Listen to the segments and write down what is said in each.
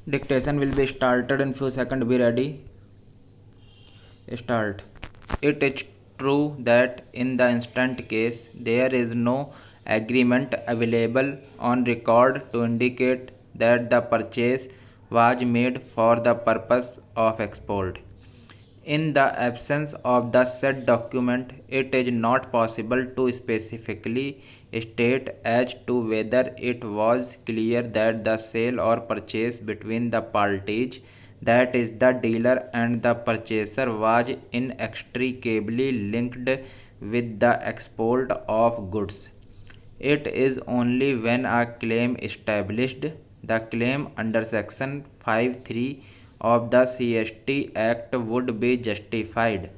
Dictation will be started in few seconds. Be ready. Start. It is true that in the instant case there is no agreement available on record to indicate that the purchase was made for the purpose of export. In the absence of the said document, it is not possible to specifically state as to whether it was clear that the sale or purchase between the parties, that is, the dealer and the purchaser, was inextricably linked with the export of goods. It is only when a claim established the claim under Section 5(3) of the CST Act would be justified.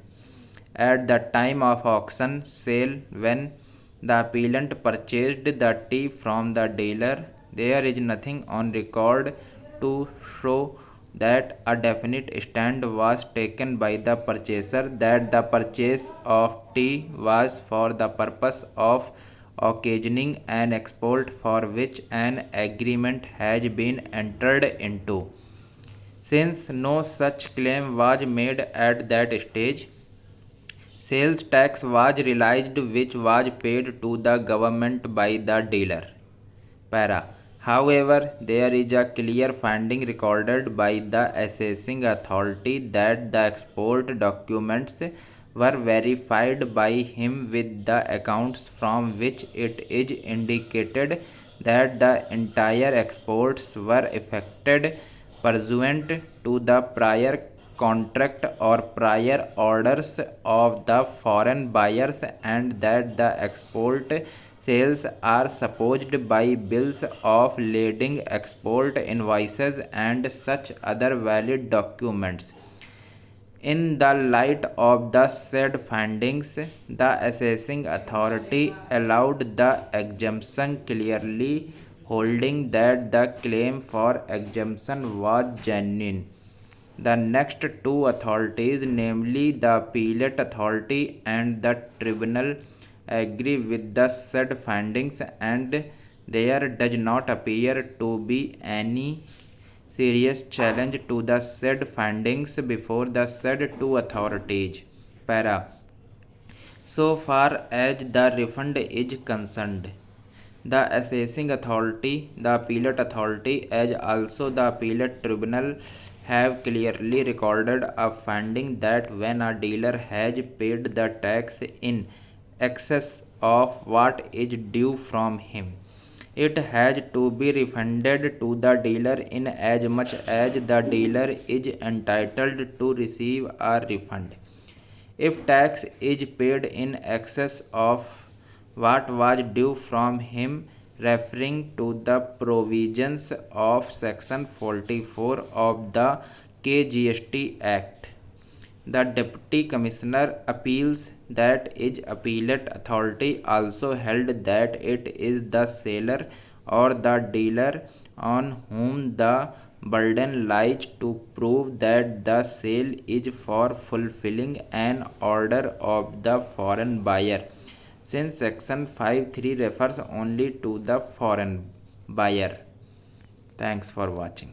At the time of auction sale, when the appellant purchased the tea from the dealer, there is nothing on record to show that a definite stand was taken by the purchaser that the purchase of tea was for the purpose of occasioning an export for which an agreement has been entered into. Since no such claim was made at that stage, sales tax was realized which was paid to the government by the dealer. Para. However, there is a clear finding recorded by the assessing authority that the export documents were verified by him with the accounts from which it is indicated that the entire exports were effected pursuant to the prior contract or prior orders of the foreign buyers, and that the export sales are supposed by bills of lading, export invoices, and such other valid documents. In the light of the said findings, the assessing authority allowed the exemption, clearly holding that the claim for exemption was genuine. The next two authorities, namely the appellate authority and the tribunal, agree with the said findings, and there does not appear to be any serious challenge to the said findings before the said two authorities. Para. So far as the refund is concerned, the assessing authority, the appellate authority, as also the appellate tribunal have clearly recorded a finding that when a dealer has paid the tax in excess of what is due from him, it has to be refunded to the dealer in as much as the dealer is entitled to receive a refund. If tax is paid in excess of what was due from him, referring to the provisions of Section 44 of the KGST Act, the Deputy Commissioner Appeals, that is appellate authority, also held that it is the seller or the dealer on whom the burden lies to prove that the sale is for fulfilling an order of the foreign buyer, since Section 5(3) refers only to the foreign buyer. Thanks for watching.